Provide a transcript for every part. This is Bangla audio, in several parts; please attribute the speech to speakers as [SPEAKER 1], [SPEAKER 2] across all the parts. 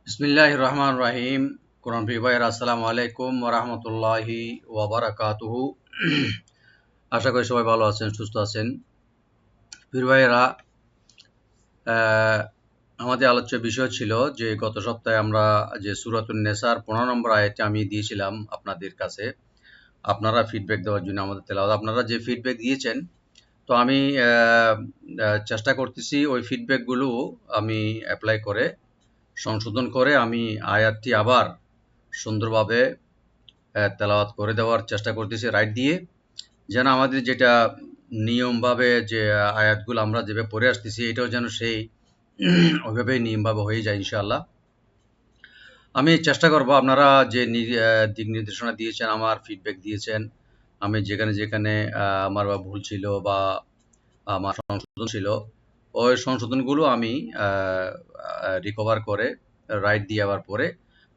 [SPEAKER 1] বিসমিল্লাহির রহমানির রহিম। কোরআন প্রিয় ভাইয়েরা, আসসালামু আলাইকুম ওয়া রাহমাতুল্লাহি ওয়া বারাকাতুহু। আশা করি সবাই ভালো আছেন, সুস্থ আছেন। প্রিয় ভাইয়েরা, আমাদের আলোচ্য বিষয় ছিল যে গত সপ্তাহে আমরা যে সূরাতুন নেসার 15 নম্বর আয়াতটি আমি দিয়েছিলাম আপনাদের কাছে, আপনারা ফিডব্যাক দেওয়ার জন্য আমাদের তেলাওয়াত। আপনারা যে ফিডব্যাক দিয়েছেন, তো আমি চেষ্টা করতেছি ওই ফিডব্যাকগুলো আমি অ্যাপ্লাই করে সংশোধন করে আমি আয়াতটি আবার সুন্দরভাবে তেলাওয়াত করে দেওয়ার চেষ্টা করতেছি রাইট দিয়ে, যেন আমাদের যেটা নিয়মভাবে যে আয়াতগুলো আমরা যেভাবে পড়ে আসতেছি এটাও যেন সেই ওইভাবেই নিয়মভাবে হয়ে যায় ইনশাআল্লাহ। আমি চেষ্টা করব আপনারা যে দিক নির্দেশনা দিয়েছেন, আমার ফিডব্যাক দিয়েছেন, আমি যেখানে যেখানে আমার বা ভুল ছিল বা আমার সংশোধন ছিল, ওই সংশোধনগুলো আমি রিকভার করে রাইট দিয়ে আবার পরে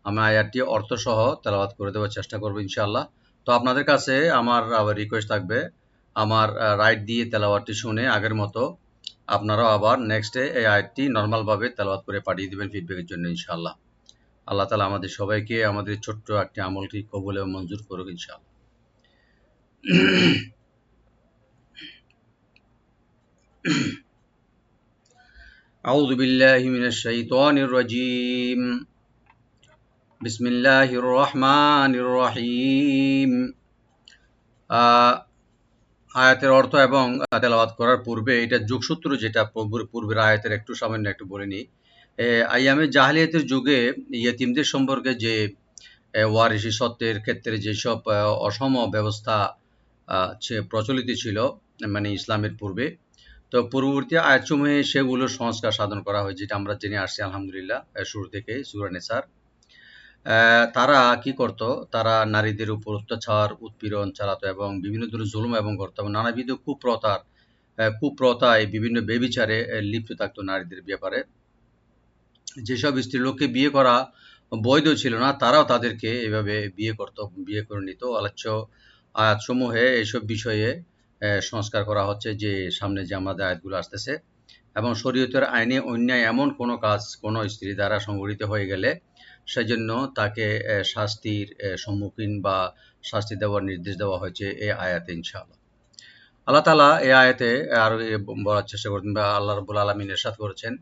[SPEAKER 1] আমি আয়াতটি অর্থসহ তেলাওয়াত করে দেওয়ার চেষ্টা করব ইনশাআল্লাহ। তো আপনাদের কাছে আমার আবার রিকোয়েস্ট থাকবে, আমার রাইট দিয়ে তেলাওয়াতটি শুনে আগের মতো আপনারাও আবার নেক্সটে এই আয়াতটি নর্মালভাবে তেলাওয়াত করে পাঠিয়ে দেবেন ফিডব্যাকের জন্য ইনশাআল্লাহ। আল্লাহ তাআলা আমাদের সবাইকে আমাদের ছোট্ট একটি আমলকে কবুল এবং মঞ্জুর করুক ইনশাআল্লাহ। আউযু বিল্লাহি মিনাশ শাইতানির রাজীম। বিসমিল্লাহির রহমানির রহিম। আয়াতের অর্থ এবং তেলাওয়াত করার পূর্বে এটা যোগসূত্র যেটা পূর্বের আয়াতের একটু সামান্য একটু বলে নিই। আইয়ামে জাহেলিয়াতের যুগে ইয়েতিমদের সম্পর্কে যে ওয়ারিশি সত্ত্বের ক্ষেত্রে যেসব অসম ব্যবস্থা প্রচলিত ছিল, মানে ইসলামের পূর্বে, তো পূর্ববর্তী আয়াতসমূহে সেগুলো সংস্কার সাধন করা হয়, যেটা আমরা জেনে আসছি আলহামদুলিল্লাহ শুরু থেকে সূরা নেসার। তারা কি করত? তারা নারীদের উপর অত্যাচার, উৎপীড়ন চালাতো এবং বিভিন্ন ধরনের জুলুম এবং করত এবং নানাবিধ কুপ্রথায় বিভিন্ন ব্যভিচারে লিপ্ত থাকতো নারীদের ব্যাপারে। যেসব স্ত্রীলোককে বিয়ে করা বৈধ ছিল না, তারাও তাদেরকে এভাবে বিয়ে করে নিত। আলোচ্য আয়াতসমূহে এইসব বিষয়ে সংস্কার করা হচ্ছে, যে সামনে যে আমাদের আয়াতগুলো আসতেছে। এবং শরীয়তের আইনে অন্যায় এমন কোনো কাজ কোনো স্ত্রী দ্বারা সংঘটিত হয়ে গেলে সেজন্য তাকে শাস্তির সম্মুখীন বা শাস্তি দেওয়ার নির্দেশ দেওয়া হয়েছে এই আয়াতে ইনশাআল্লাহ। আল্লাহ তাআলা এই আয়াতে আরো বলার চেষ্টা করছেন, বা আল্লাহ রাব্বুল আলামিন ইরশাদ করেছেন,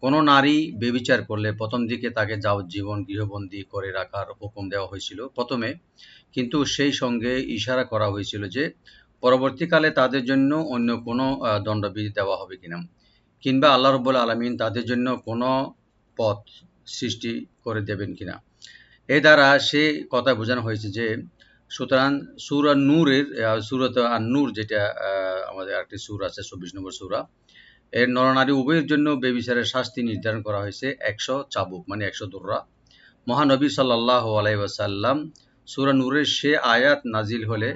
[SPEAKER 1] কোনো নারী ব্যভিচার করলে প্রথম দিকে তাকে যাবজ্জীবন গৃহবন্দী করে রাখার হুকুম দেওয়া হয়েছিল প্রথমে, কিন্তু সেই সঙ্গে ইশারা করা হয়েছিল যে পরবর্তীকালে তাদের জন্য অন্য কোনো দণ্ডবিধি দেওয়া হবে কিনা, কিংবা আল্লাহ রাব্বুল আলামিন তাদের জন্য কোনো পথ সৃষ্টি করে দেবেন কিনা। এ দ্বারা সে কথা বোঝানো হয়েছে যে, সুতরাং সূরা নূরের সূরাত আন-নূর, যেটা আমাদের আরেকটি সূরা আছে ২৪ নম্বর সূরা, এর নরনারী উভয়ের জন্য ব্যভিচারের শাস্তি নির্ধারণ করা হয়েছে ১০০ চাবুক, মানে ১০০ দোররা। মহানবী সাল্লাল্লাহু আলাইহি ওয়াসাল্লাম সূরা নূরের সে আয়াত নাজিল হলে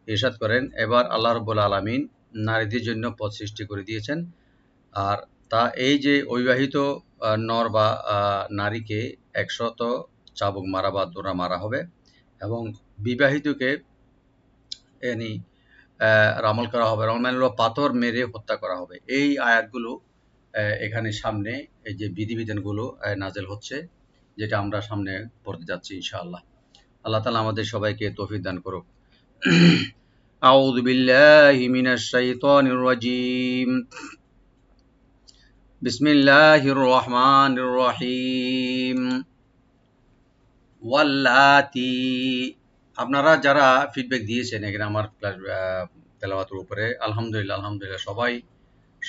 [SPEAKER 1] ইরশাদ করেন, এবার আল্লাহ রাব্বুল আলামিন নারীদের জন্য পথ সৃষ্টি করে দিয়েছেন। আর তা এই যে অবিবাহিত নর বা নারীকে ১০০ চাবুক মারা বা দোরা মারা হবে, এবং বিবাহিতকে এনি রামল করা হবে, পাথর মেরে হত্যা করা হবে। এই আয়াতগুলো এখানে সামনে এই যে বিধিবিধানগুলো নাজেল হচ্ছে, যেটা আমরা সামনে পড়তে যাচ্ছি ইনশাআল্লাহ। আল্লাহ তাআলা আমাদের সবাইকে তৌফিক দান করুক। আউযু বিল্লাহি মিনাশ শাইতানির রাজীম। বিসমিল্লাহির রহমানির রহিম। ওয়াল্লাতি। আপনারা যারা ফিডব্যাক দিয়েছেন এখানে আমার তেলাওয়াতের উপরে, আলহামদুলিল্লাহ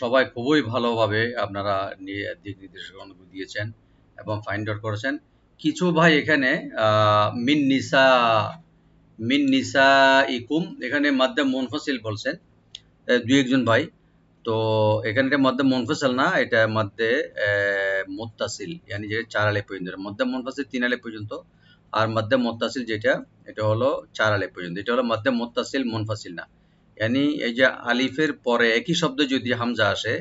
[SPEAKER 1] সবাই খুবই ভালোভাবে আপনারা দিক নির্দেশনাগুলো দিয়েছেন এবং ফাইন্ড আউট করেছেন। কিছু ভাই এখানে মিন নিসা ইকুম এখানে মাদ্দে মুনফাসিল বলছেন, দুই একজন ভাই। তো এখানকার মধ্যে মুনফাসিল না, এটা মধ্যে মুত্তাসিল, ইয়ানি যেটা ৪ আলিফ পর্যন্ত। মধ্যে মুনফাসিল ৩ আলিফ পর্যন্ত, আর মধ্যে মুত্তাসিল যেটা, এটা হলো ৪ আলিফ পর্যন্ত। এটা হলো মধ্যে মুত্তাসিল, মুনফাসিল না। ইয়ানি এই যে আলিফের পরে একই শব্দে যদি হামজা আসে,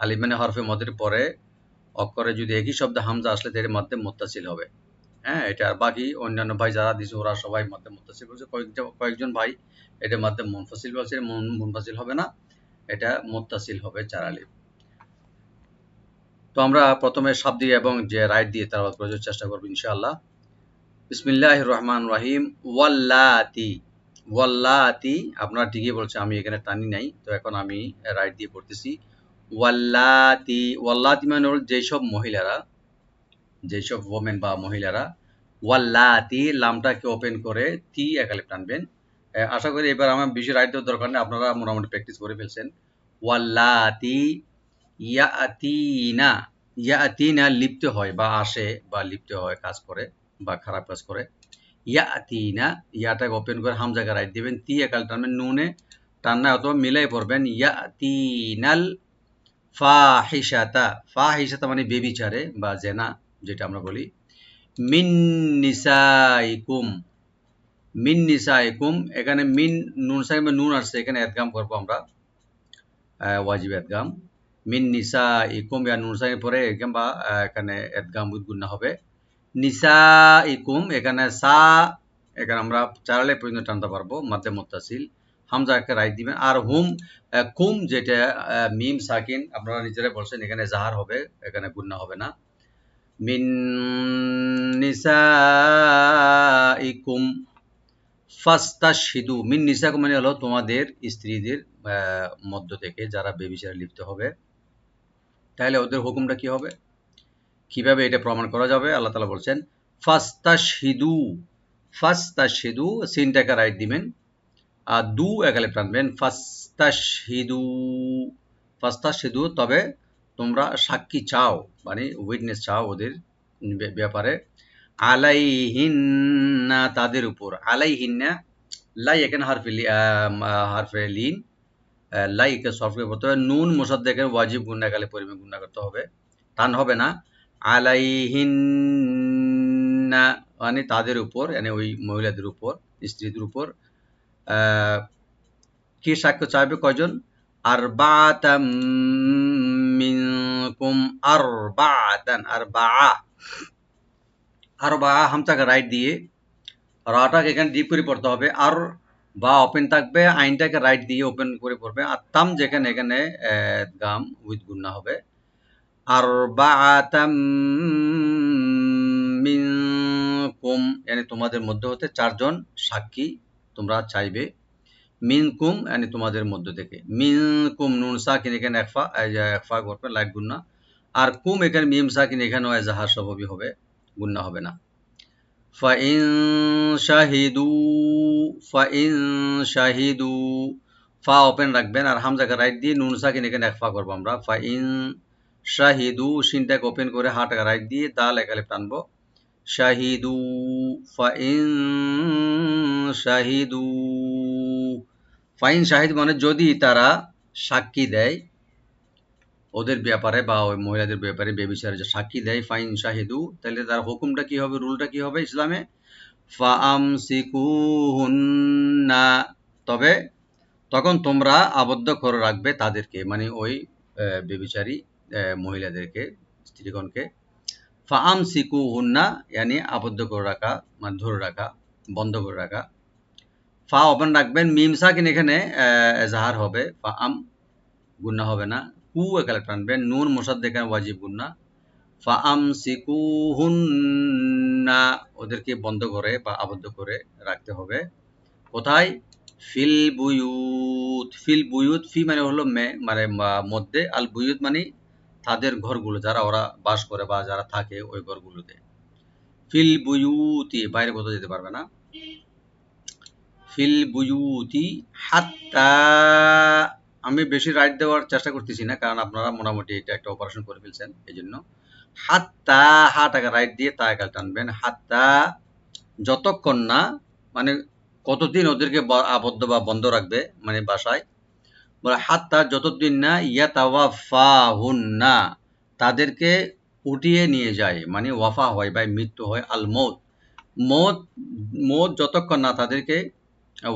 [SPEAKER 1] আলিফ মানে হরফে মদের পরে অক্ষরে যদি একই শব্দে হামজা আসলে এর মধ্যে মুত্তাসিল হবে। হ্যাঁ, এটা বাকি অন্যান্য ভাই যারা দিয়েছে ওরা সবাই মধ্যে মুত্তাসিল বলছে, কয়েকজন ভাই এটা মধ্যে মুনফাসিল বলছে। মুনফাসিল হবে না, এটা মুত্তাসিল হবে ৪ আলিফ। তো আমরা প্রথমে শাব্দিক এবং যে রাইট দিয়ে তেলাওয়াত করার চেষ্টা করব ইনশাআল্লাহ। বিসমিল্লাহির রহমানির রহিম। ওয়াল্লাতি, ওয়াল্লাতি, আপনারা ঠিকই বলছেন, আমি এখানে টানি নাই, তো এখন আমি রাইট দিয়ে পড়তেছি। ওয়াল্লাতি, ওয়াল্লাতি মানে হল যেসব মহিলারা, যেসব ওমেন বা মহিলারা, ওয়াল্লাতি লামটাকে ওপেন করে তি একালিফ টানবেন। আশা করি এবার আমার বেশি রাইট দেওয়ার দরকার নেই, আপনারা মোটামুটি প্র্যাকটিস করে ফেলছেন। ওয়াল্লাতি ইয়াতিনা, ইয়াতিনা লিপ্ত হয় বা আসে বা লিপ্ত হয়, কাজ করে বা খারাপ কাজ করে। ইয়াতিনা, ইয়াটাকে ওপেন করে হামজাকে রাইট দিবেন, তি একাল টানবেন, নুনে টান্না অথবা মিলাই পড়বেন। ইয়াতিনাল ফাহিশাতা, ফাহিশাতা মানে বেবিচারে বা জেনা যেটা আমরা বলি। মিন নিসাইকুম, মিন নিসাইকুম, এখানে মিন নুন সাকিবে নুন আসছে, এখানে এদগাম করবো আমরা, ওয়াজিব এদগাম। মিন নিসাইকুম, ইয়া নুন সাকিব পরে এদগাম বা এখানে এদগাম উইথ গুন্না হবে। নিসাইকুম, এখানে সা, এখানে আমরা চারালে পর্যন্ত টানতে পারবো, মাধ্যে মুত্তাসিল, হামজাকে রাইট দিবেন। আর হুম, কুম যেটা মিম সাকিন, আপনারা নিজেরাই বলছেন, এখানে জাহার হবে, এখানে গুন্না হবে না। মিন নিসাইকুম ফাস্তাশহিদু, মিন নিসাইকুম মানে হলো তোমাদের স্ত্রীদের মধ্য থেকে যারা বেবিচারে লিপ্ত হবে। তাহলে ওদের হুকুমটা কি হবে, কিভাবে এটা প্রমাণ করা যাবে? আল্লাহ তাআলা বলছেন ফাস্তাশহিদু, ফাস্তাশহিদু সিনটাকে রাইট দিবেন আর দু একালে টানবেন, ফাস্তাশহিদু, ফাস্তাশহিদু, তবে তোমরা সাক্ষী চাও, মানে উইটনেস চাও ওদের ব্যাপারে। আলাইহিন্না, তাদের উপর, আলাইহিন্না, লাই এখানে হারফে লিন, লাইকে সফট করে পড়তে হবে। নুন মুসাদ্দেকের ওয়াজিব গুন্নাকালে পরিমাণ গুন্না করতে হবে, টান হবে না। আলাইহিন্না মানে তাদের উপর, মানে ওই মহিলাদের উপর, স্ত্রীদের উপর। কি সাক্ষ্য চাইবে, কয়জন? আরবাতাম মিনকুম, আরবাতান, আরবা হামজাকে রাইট দিয়ে রাটাকে এখানে ডিপ করে পড়তে হবে। আর বা ওপেন থাকবে, আইনটাকে রাইট দিয়ে ওপেন করে পড়বে। আর তাম যেখানে, এখানে গাম উইথ গুন্না হবে। আর বা মিনকুম মানে তোমাদের মধ্যে হতে চারজন সাক্ষী তোমরা চাইবে। মিনকুম মানে তোমাদের মধ্য থেকে। মিনকুম নুন সাকিন এখানে একফা করবে, লাইট গুন্না। আর কুম এখানে মিম সাকিন, এখানেও এজাহার স্বভাবই হবে, গুন্না হবে না। ফাইন শাহিদু, ফাইন শাহিদু, ফা ওপেন রাখবেন আর হামজাকে রাইট দিয়ে নুন সাকিন এখানে একফা করবো আমরা। ফাইন শাহিদু, সিনটাকে ওপেন করে হাটাকে রাইট দিয়ে দাল একালে টানবো। শাহিদু, ফাইন শাহিদু, ফাইন শাহিদ মানে যদি তারা সাক্ষী দেয় ওদের ব্যাপারে বা ওই মহিলাদের ব্যাপারে, বেবিচারে যে সাক্ষী দেয়, ফাইন শাহিদু, তাহলে তার হুকুমটা কি হবে, রুলটা কি হবে ইসলামে? ফাআমসিকুহুন্না, তবে তখন তোমরা আবদ্ধ করে রাখবে তাদেরকে, মানে ওই বেবিচারী মহিলাদেরকে, স্ত্রীগণকে। ফাআমসিকুহুন্না yani আবদ্ধ করে রাখা, মানে ধরে রাখা, বন্ধ করে রাখা। ফা ওপেন রাখবেন, মিম সাকিন এখানে এজাহার হবে, ফাআম গুন্না হবে না। কু একালে টানবেন, নুন মুসাদ্দেক এখানে ওয়াজিব গুন্না। ফাআমসিকুহুন্না, ওদেরকে বন্ধ করে বা আবদ্ধ করে রাখতে হবে। কোথায়? ফিল বুয়ুত, ফিল বুয়ুত, ফি মানে হলো মানে মধ্যে, আল বুয়ুত মানে তাদের ঘরগুলো, যারা ওরা বাস করে বা যারা থাকে ওই ঘরগুলোতে। ফিল বুয়ুতি, বাইরে কোথাও যেতে পারবে না। ফিল বুয়ুতি হাত্তা, আমি বেশি রাইট দেওয়ার চেষ্টা করতেছি না, কারণ আপনারা মোটামুটি এটা একটা অপারেশন করে ফেলছেন, এই জন্য। হাত্তা, হাটাকে রাইট দিয়ে তা একাল টানবেন। হাত্তা যতক্ষণ না, মানে কতদিন ওদেরকে আবদ্ধ বা বন্ধ রাখবে, মানে বাসায়। বলে হাত্তা যতদিন না, ইয়াতাওয়াফাহুন্না, তাদেরকে উঠিয়ে নিয়ে যায়, মানে ওয়াফা হয় বা মৃত্যু হয়। আল মৌত, মৌত, মৌত যতক্ষণ না তাদেরকে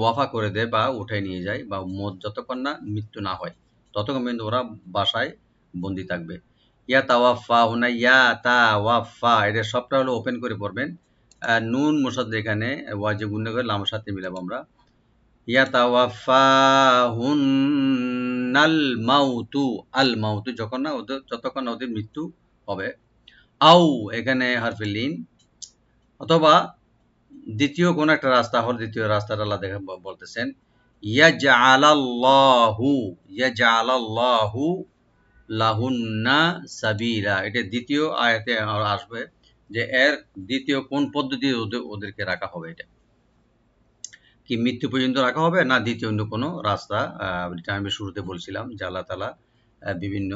[SPEAKER 1] ওয়াফা করে দেয় বা উঠে নিয়ে যায়, বা মৌত যতক্ষণ না মৃত্যু না হয় ততক্ষণ পর্যন্ত ওরা বাসায় বন্দি থাকবে। ইয়াতাওয়াফাহুন্না, ইয়াতাওয়াফা, এটা সবটা হলো ওপেন করে পড়বেন। নুন মুসাদ এখানে ওয়াজিব গুন্না করে লামের সাথে মিলাবো আমরা। ইয়াতাওয়াফাহুন্নাল মাউতু, আল মাউতু যখন না ওদের, যতক্ষণ না ওদের মৃত্যু হবে। আউ এখানে হারফে লিন, অথবা দ্বিতীয় কোন একটা রাস্তা হল, দ্বিতীয় রাস্তাটা আল্লাহ দেখে বলতেছেন ইয়াজআলাল্লাহু লাহুন্না সাবিলা। এটা দ্বিতীয় আয়াতে আসবে যে এর দ্বিতীয় কোন পদ্ধতি ওদেরকে রাখা হবে, এটা কি মৃত্যু পর্যন্ত রাখা হবে না দ্বিতীয় অন্য কোনো রাস্তা। যেটা আমি শুরুতে বলছিলাম যে আল্লাহ তাআলা বিভিন্ন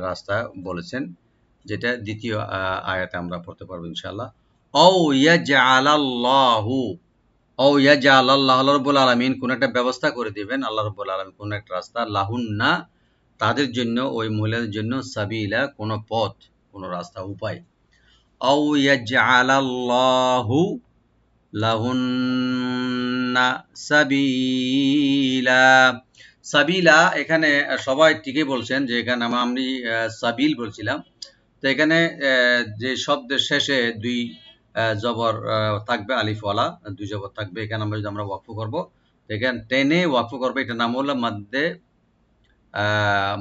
[SPEAKER 1] রাস্তা বলেছেন, যেটা দ্বিতীয় আয়াতে আমরা পড়তে পারবো ইনশাআল্লাহ। আও ইয়াজআলাল্লাহু আল্লাহ রাব্বুল আলামিন কোন একটা ব্যবস্থা করে দিবেন, আল্লাহ রাব্বুল আলামিন কোন একটা রাস্তা, লাহুন্না তাদের জন্য, ওই মহিলাদের জন্য, সাবিলা কোন পথ, কোন রাস্তা, উপায়। আও ইয়াজআলাল্লাহু লাহুন্না সাবিলা। সাবিলা এখানে সবাই ঠিকই বলছেন যে এখানে আমি সাবিল বলছিলাম। তো এখানে যে শব্দের শেষে দুই জবর থাকবে, আলিফওয়ালা দুই জবর থাকবে, এখানে আমরা যদি আমরা ওয়াকফ করব, তো এখানে টেনে ওয়াকফ করবে, এটা নাম হলো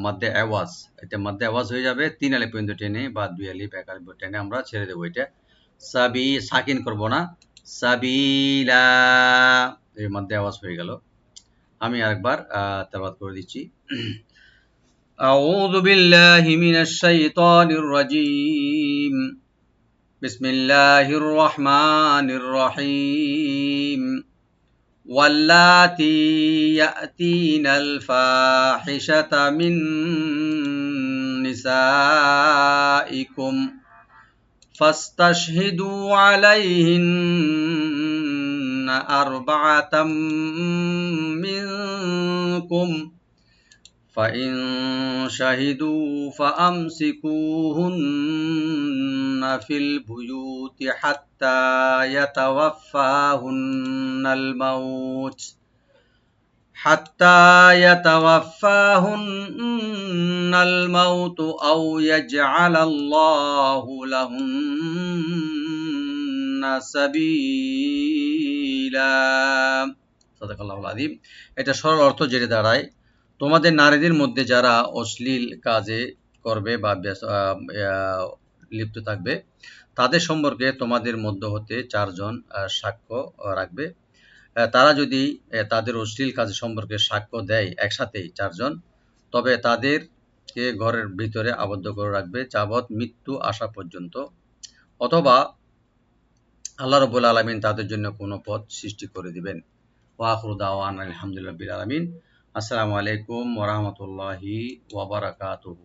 [SPEAKER 1] মাদ্দে আওয়াজ। এটা মাদ্দে আওয়াজ হয়ে যাবে, 3 আলিফ পর্যন্ত টেনে বা 2 আলিফ 1 আলিফ টেনে আমরা ছেড়ে দেবো। এটা সাকিন করব না, সাবিলা, এর মধ্যে আওয়াজ হয়ে গেল। আমি আরেকবার তেলাওয়াত করে দিচ্ছি। আউযু বিল্লাহি মিনাশ শাইতানির রাজীম। বিসমিল্লাহির রহমানির রহিম। ওয়াল্লাতী ইয়াতিনাল ফাহিশাতা মিন নিসাইকুম ফাস্তাশহিদু আলাইহিন্না আরবাআতাম মিনকুম ফাইন শাহিদু ফাআমসিকুহুন্না ফিল বুয়ুতি হাত্তা ইয়াতাওয়াফাহুন্নাল মাউত আও ইয়াজআলাল্লাহু লাহুন্না সাবিলা। সাদাকাল্লাহুল আযীম। এটা সরল অর্থ যেটা দাঁড়ায়, তোমাদের নারীদের মধ্যে যারা অশ্লীল কাজে করবে বা লিপ্ত থাকবে, তাদের সম্পর্কে তোমাদের মধ্য হতে 4 জন সাক্ষ্য রাখবে। তারা যদি তাদের অশ্লীল কাজ সম্পর্কে সাক্ষ্য দেয় একসাথেই 4 জন, তবে তাদেরকে ঘরের ভিতরে আবদ্ধ করে রাখবে যাবৎ মৃত্যু আসা পর্যন্ত, অথবা আল্লাহ রাব্বুল আলামিন তাদের জন্য কোনো পথ সৃষ্টি করে দিবেন। ওয়া আখিরু দাওয়ানা আলহামদুলিল্লাহি রাব্বিল আলামিন। আসসালামু আলাইকুম ওয়া রাহমাতুল্লাহি ওয়া বারাকাতুহু।